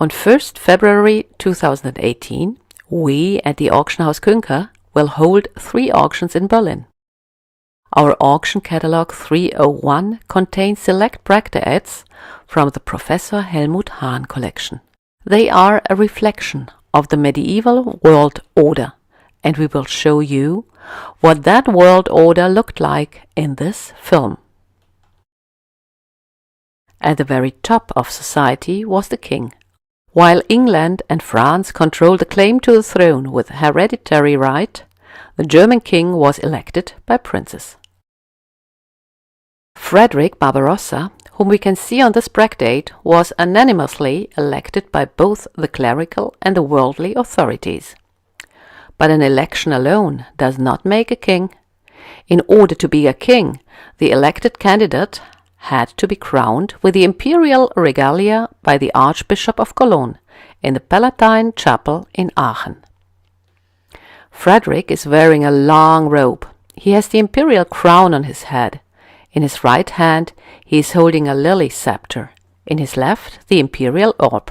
On 1st February 2018, we at the auction house Künker will hold 3 auctions in Berlin. Our auction catalog 301 contains select Bracteates from the Professor Helmut Hahn collection. They are a reflection of the medieval world order, and we will show you what that world order looked like in this film. At the very top of society was the king. While England and France controlled the claim to the throne with hereditary right, the German king was elected by princes. Frederick Barbarossa, whom we can see on this Bracteate, was unanimously elected by both the clerical and the worldly authorities. But an election alone does not make a king. In order to be a king, the elected candidate had to be crowned with the imperial regalia by the Archbishop of Cologne in the Palatine Chapel in Aachen. Frederick is wearing a long robe. He has the imperial crown on his head. In his right hand he is holding a lily scepter, in his left the imperial orb.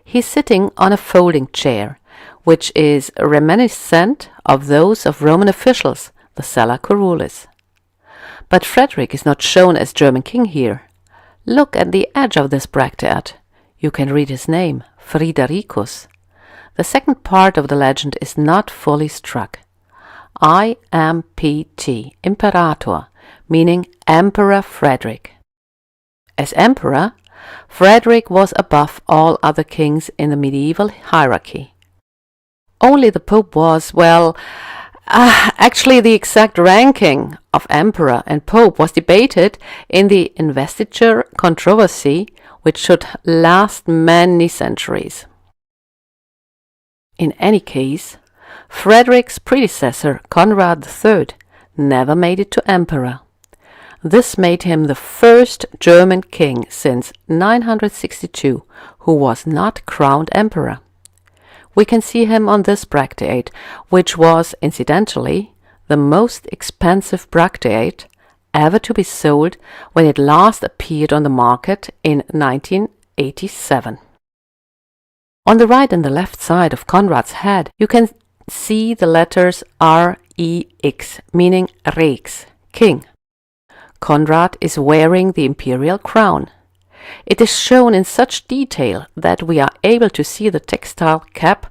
He is sitting on a folding chair, which is reminiscent of those of Roman officials, the sella curulis. But Frederick is not shown as German king here. Look at the edge of this Bracteate. You can read his name, Fridericus. The second part of the legend is not fully struck. IMPT, Imperator, meaning Emperor Frederick. As emperor, Frederick was above all other kings in the medieval hierarchy. Only the Pope was, actually the exact ranking of emperor and pope was debated in the investiture controversy, which should last many centuries. In any case, Frederick's predecessor, Conrad III, never made it to emperor. This made him the first German king since 962 who was not crowned emperor. We can see him on this Bracteate, which was, incidentally, the most expensive Bracteate ever to be sold when it last appeared on the market in 1987. On the right and the left side of Conrad's head, you can see the letters REX, meaning Rex, king. Conrad is wearing the imperial crown. It is shown in such detail that we are able to see the textile cap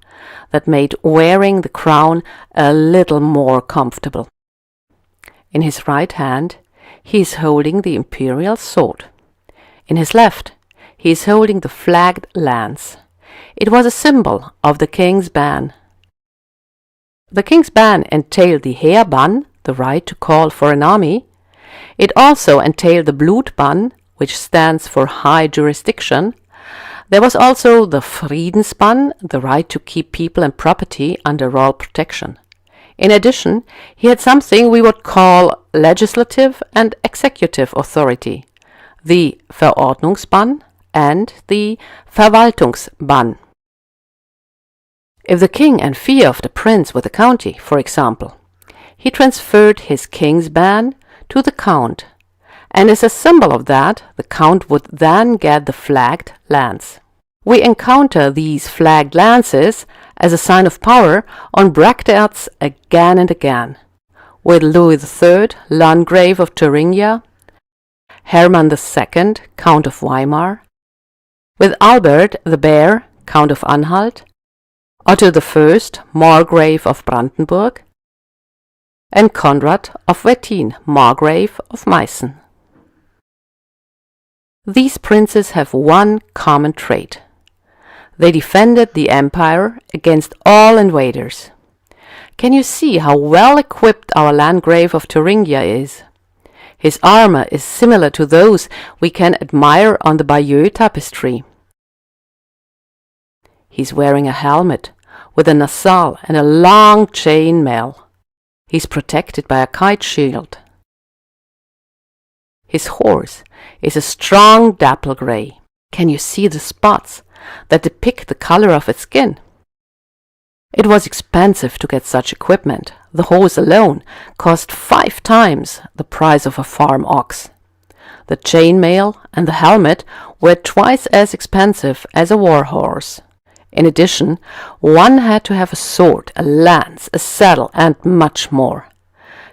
that made wearing the crown a little more comfortable. In his right hand, he is holding the imperial sword. In his left, he is holding the flagged lance. It was a symbol of the king's ban. The king's ban entailed the Heerbann, the right to call for an army. It also entailed the Blutbann, which stands for high jurisdiction. There was also the Friedensbann, the right to keep people and property under royal protection. In addition, he had something we would call legislative and executive authority, the Verordnungsbann and the Verwaltungsbann. If the king and fief of the prince were the county, for example, he transferred his king's ban to the count, and as a symbol of that, the count would then get the flagged lance. We encounter these flagged lances as a sign of power on Bracteates again and again, with Louis III, Landgrave of Thuringia, Hermann II, Count of Weimar, with Albert the Bear, Count of Anhalt, Otto I, Margrave of Brandenburg, and Conrad of Wettin, Margrave of Meissen. These princes have one common trait. They defended the empire against all invaders. Can you see how well equipped our Landgrave of Thuringia is? His armor is similar to those we can admire on the Bayeux tapestry. He's wearing a helmet with a nasal and a long chain mail. He's protected by a kite shield. His horse is a strong dapple grey. Can you see the spots that depict the color of its skin? It was expensive to get such equipment. The horse alone cost 5 times the price of a farm ox. The chainmail and the helmet were twice as expensive as a war horse. In addition, one had to have a sword, a lance, a saddle, and much more.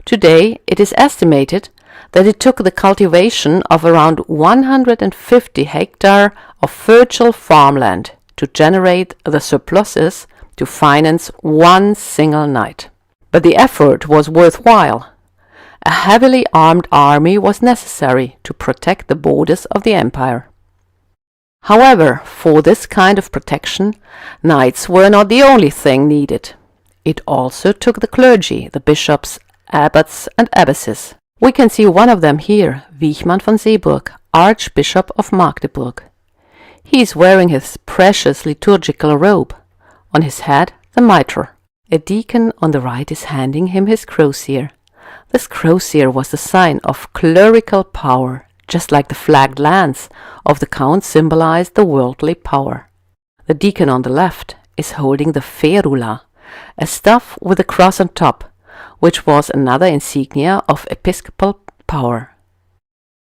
Today, it is estimated that it took the cultivation of around 150 hectares of fertile farmland to generate the surpluses to finance one single knight. But the effort was worthwhile. A heavily armed army was necessary to protect the borders of the empire. However, for this kind of protection, knights were not the only thing needed. It also took the clergy, the bishops, abbots and abbesses. We can see one of them here, Wichmann von Seeburg, Archbishop of Magdeburg. He is wearing his precious liturgical robe. On his head, the mitre. A deacon on the right is handing him his crosier. This crosier was the sign of clerical power, just like the flagged lance of the count symbolized the worldly power. The deacon on the left is holding the ferula, a staff with a cross on top, which was another insignia of episcopal power.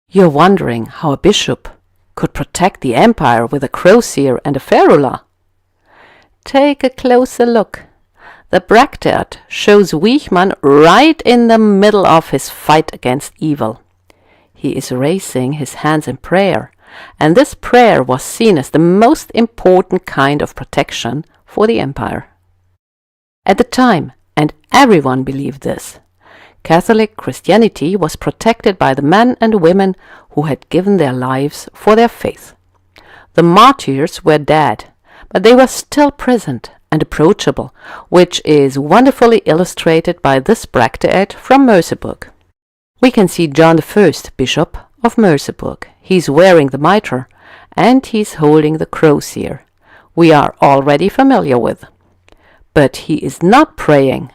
You're wondering how a bishop could protect the empire with a crosier and a ferula? Take a closer look. The Bracteate shows Wichmann right in the middle of his fight against evil. He is raising his hands in prayer, and this prayer was seen as the most important kind of protection for the empire. At the time, and everyone believed this, Catholic Christianity was protected by the men and women who had given their lives for their faith. The martyrs were dead, but they were still present and approachable, which is wonderfully illustrated by this Bracteate from Merseburg. We can see John I, Bishop of Merseburg. He's wearing the mitre and he's holding the crosier we are already familiar with. But he is not praying.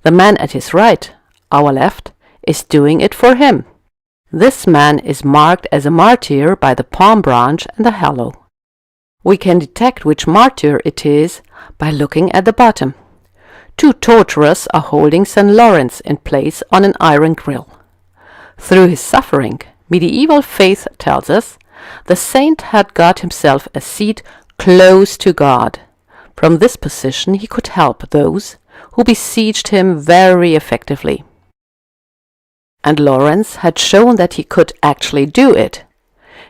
The man at his right, our left, is doing it for him. This man is marked as a martyr by the palm branch and the halo. We can detect which martyr it is by looking at the bottom. Two torturers are holding St. Lawrence in place on an iron grill. Through his suffering, medieval faith tells us, the saint had got himself a seat close to God. From this position he could help those who besieged him very effectively. And Lawrence had shown that he could actually do it.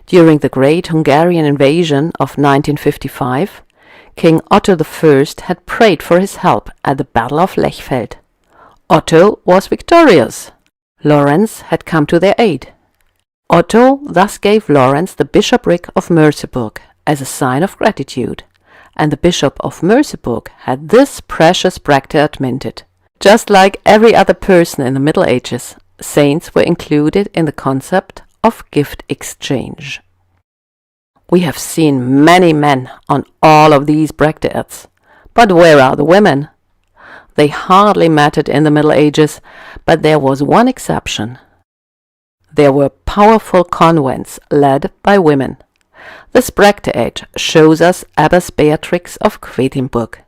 During the great Hungarian invasion of 1955, King Otto I had prayed for his help at the Battle of Lechfeld. Otto was victorious. Lawrence had come to their aid. Otto thus gave Lawrence the bishopric of Merseburg as a sign of gratitude, and the Bishop of Merseburg had this precious Bracteate minted. Just like every other person in the Middle Ages, saints were included in the concept of gift exchange. We have seen many men on all of these Bracteates, but where are the women? They hardly mattered in the Middle Ages, but there was one exception. There were powerful convents led by women. This Bracteate shows us Abbess Beatrix of Quedlinburg.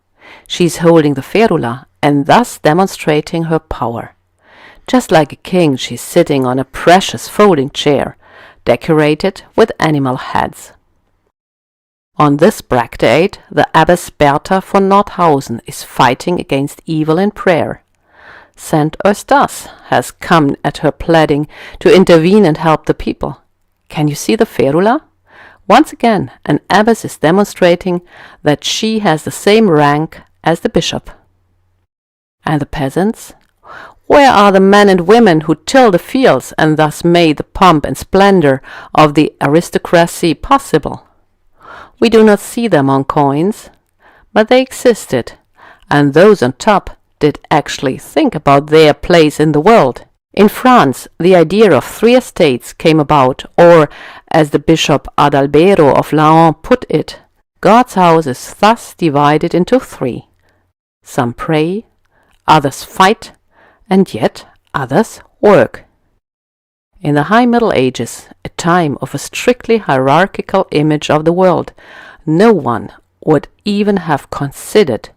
She is holding the ferula and thus demonstrating her power. Just like a king, she is sitting on a precious folding chair, decorated with animal heads. On this Bracteate, the Abbess Bertha von Nordhausen is fighting against evil in prayer. Saint Eustace has come at her pleading to intervene and help the people. Can you see the ferula? Once again, an abbess is demonstrating that she has the same rank as the bishop. And the peasants? Where are the men and women who tilled the fields and thus made the pomp and splendor of the aristocracy possible? We do not see them on coins, but they existed, and those on top did actually think about their place in the world. In France, the idea of 3 estates came about, or, as the Bishop Adalbero of Laon put it, God's house is thus divided into 3. Some pray, others fight, and yet others work. In the High Middle Ages, a time of a strictly hierarchical image of the world, no one would even have considered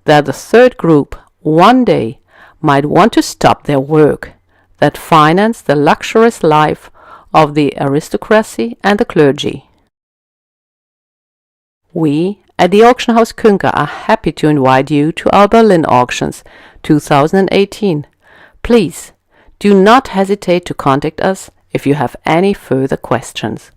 that the third group one day might want to stop their work that financed the luxurious life of the aristocracy and the clergy. We at the auction house Künker are happy to invite you to our Berlin auctions 2018. Please do not hesitate to contact us if you have any further questions.